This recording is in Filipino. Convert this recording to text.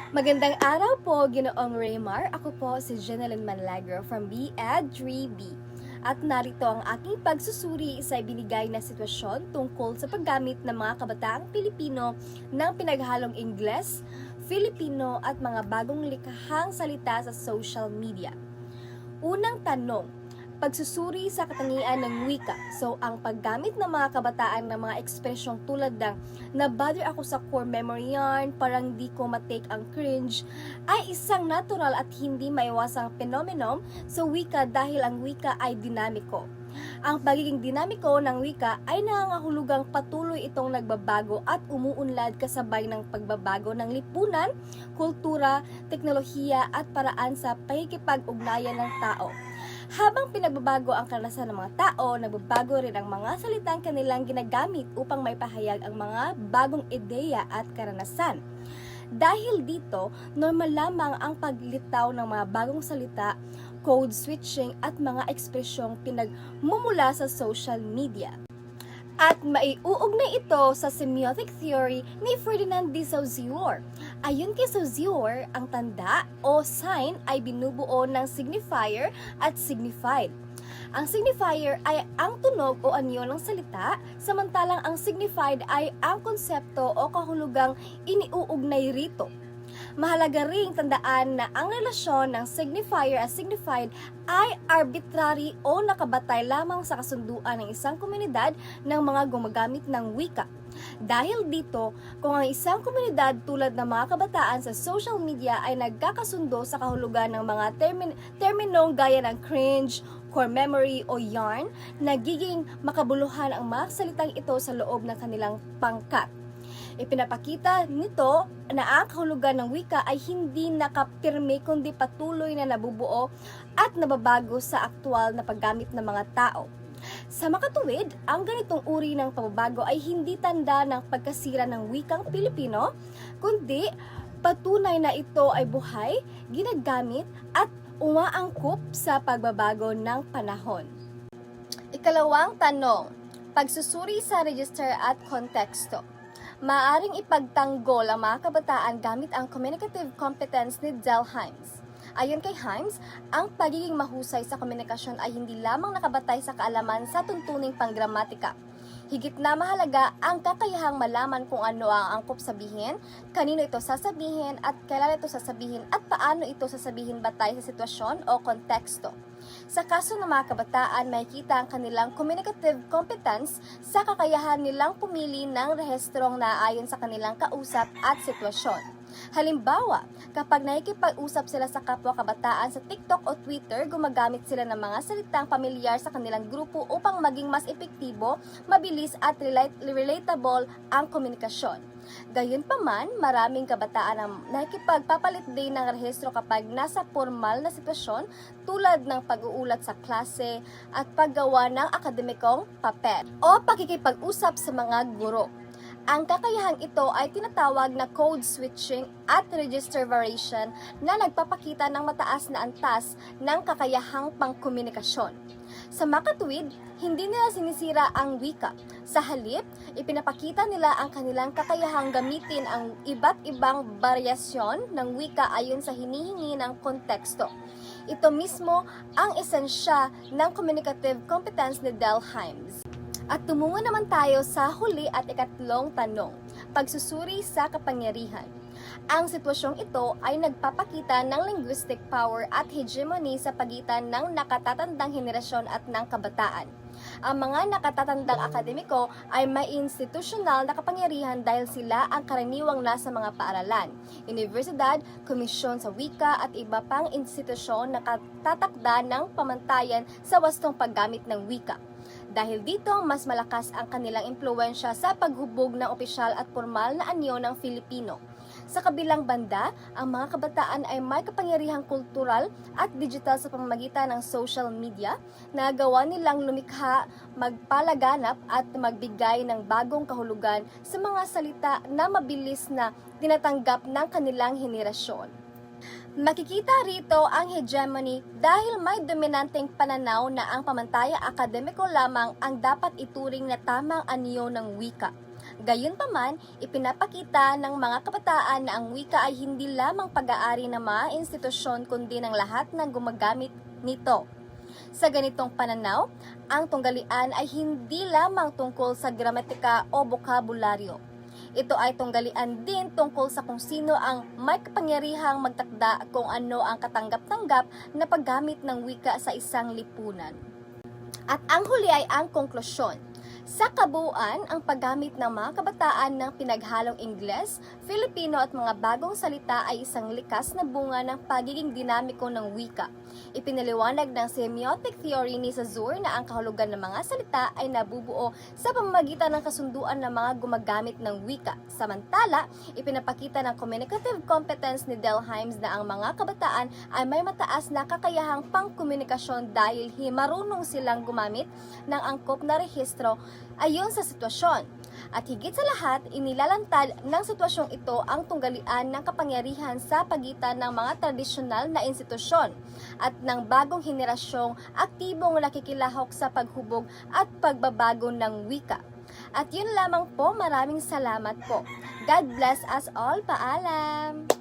Magandang araw po, Ginoong Raymar. Ako po si Jeneline Manlagro from BEd 3B. At narito ang aking pagsusuri sa ibinigay na sitwasyon tungkol sa paggamit ng mga kabataang Pilipino ng pinaghalong Ingles, Filipino at mga bagong likhang salita sa social media. Unang tanong, pagsusuri sa katangian ng wika. So, ang paggamit ng mga kabataan ng mga ekspresyong tulad ng "na-bother ako sa core memory yarn, parang di ko matake ang cringe" ay isang natural at hindi maiwasang phenomenon sa wika dahil ang wika ay dinamiko. Ang pagiging dinamiko ng wika ay nangangahulugang patuloy itong nagbabago at umuunlad kasabay ng pagbabago ng lipunan, kultura, teknolohiya at paraan sa pakikipag-ugnayan ng tao. Habang pinagbabago ang karanasan ng mga tao, nagbabago rin ang mga salitang kanilang ginagamit upang maipahayag ang mga bagong ideya at karanasan. Dahil dito, normal lamang ang paglitaw ng mga bagong salita, code switching at mga ekspresyong pinagmumula sa social media. At maiuugnay ito sa semiotic theory ni Ferdinand de Saussure. Ayon kay Saussure, ang tanda o sign ay binubuo ng signifier at signified. Ang signifier ay ang tunog o anyo ng salita, samantalang ang signified ay ang konsepto o kahulugang iniuugnay rito. Mahalaga ring tandaan na ang relasyon ng signifier at signified ay arbitrary o nakabatay lamang sa kasunduan ng isang komunidad ng mga gumagamit ng wika. Dahil dito, kung ang isang komunidad tulad ng mga kabataan sa social media ay nagkakasundo sa kahulugan ng mga terminong gaya ng cringe, core memory o yarn, nagiging makabuluhan ang mga salitang ito sa loob ng kanilang pangkat. Ipinapakita nito na ang kahulugan ng wika ay hindi nakapirme kundi patuloy na nabubuo at nababago sa aktual na paggamit ng mga tao. Sa makatuwid, ang ganitong uri ng pagbabago ay hindi tanda ng pagkasira ng wikang Pilipino, kundi patunay na ito ay buhay, ginagamit at umaangkop sa pagbabago ng panahon. Ikalawang tanong, pagsusuri sa register at konteksto. Maaring ipagtanggol ang mga kabataan gamit ang communicative competence ni Del Hymes. Ayon kay Hymes, ang pagiging mahusay sa komunikasyon ay hindi lamang nakabatay sa kaalaman sa tuntuning panggramatika. Higit na mahalaga ang kakayahang malaman kung ano ang angkop sabihin, kanino ito sasabihin at kailan ito sasabihin at paano ito sasabihin batay sa sitwasyon o konteksto. Sa kaso ng mga kabataan, makikita ang kanilang communicative competence sa kakayahan nilang pumili ng rehestrong naayon sa kanilang kausap at sitwasyon. Halimbawa, kapag nakikipag-usap sila sa kapwa kabataan sa TikTok o Twitter, gumagamit sila ng mga salitang pamilyar sa kanilang grupo upang maging mas epektibo, mabilis at relatable ang komunikasyon. Gayunpaman, maraming kabataan ang nakikipagpapalit din ng rehistro kapag nasa formal na sitwasyon tulad ng pag-uulat sa klase at paggawa ng akademikong papel o pakikipag-usap sa mga guro. Ang kakayahang ito ay tinatawag na code switching at register variation na nagpapakita ng mataas na antas ng kakayahang pangkomunikasyon. Sa makatuwid, hindi nila sinisira ang wika. Sa halip, ipinapakita nila ang kanilang kakayahang gamitin ang iba't ibang varyasyon ng wika ayon sa hinihingi ng konteksto. Ito mismo ang esensya ng communicative competence ni Del Hymes. At tumungo naman tayo sa huli at ikatlong tanong, pagsusuri sa kapangyarihan. Ang sitwasyong ito ay nagpapakita ng linguistic power at hegemony sa pagitan ng nakatatandang henerasyon at ng kabataan. Ang mga nakatatandang akademiko ay may institusyonal na kapangyarihan dahil sila ang karaniwang nasa mga paaralan, universidad, komisyon sa wika at iba pang institusyon na tatakda ng pamantayan sa wastong paggamit ng wika. Dahil dito, mas malakas ang kanilang impluwensya sa paghubog ng opisyal at formal na anyo ng Filipino. Sa kabilang banda, ang mga kabataan ay may kapangyarihang kultural at digital sa pamamagitan ng social media na gawa nilang lumikha, magpalaganap at magbigay ng bagong kahulugan sa mga salita na mabilis na tinatanggap ng kanilang henerasyon. Makikita rito ang hegemony dahil may dominanteng pananaw na ang pamantaya akademiko lamang ang dapat ituring na tamang anyo ng wika. Gayunpaman, ipinapakita ng mga kabataan na ang wika ay hindi lamang pag-aari ng mga institusyon kundi ng lahat ng gumagamit nito. Sa ganitong pananaw, ang tunggalian ay hindi lamang tungkol sa gramatika o bokabularyo. Ito ay tunggalian din tungkol sa kung sino ang may kapangyarihang magtakda kung ano ang katanggap-tanggap na paggamit ng wika sa isang lipunan. At ang huli ay ang konklusyon. Sa kabuuan, ang paggamit ng mga kabataan ng pinaghalong Ingles, Filipino at mga bagong salita ay isang likas na bunga ng pagiging dinamiko ng wika. Ipinaliwanag ng semiotic theory ni Saussure na ang kahulugan ng mga salita ay nabubuo sa pamamagitan ng kasunduan ng mga gumagamit ng wika. Samantala, ipinapakita ng communicative competence ni Delheims na ang mga kabataan ay may mataas na kakayahang pangkomunikasyon dahil marunong silang gumamit ng angkop na rehistro ayon sa sitwasyon. At higit sa lahat, inilalantad ng sitwasyong ito ang tunggalian ng kapangyarihan sa pagitan ng mga tradisyonal na institusyon at ng bagong henerasyong aktibong nakikilahok sa paghubog at pagbabago ng wika. At yun lamang po, maraming salamat po. God bless us all. Paalam!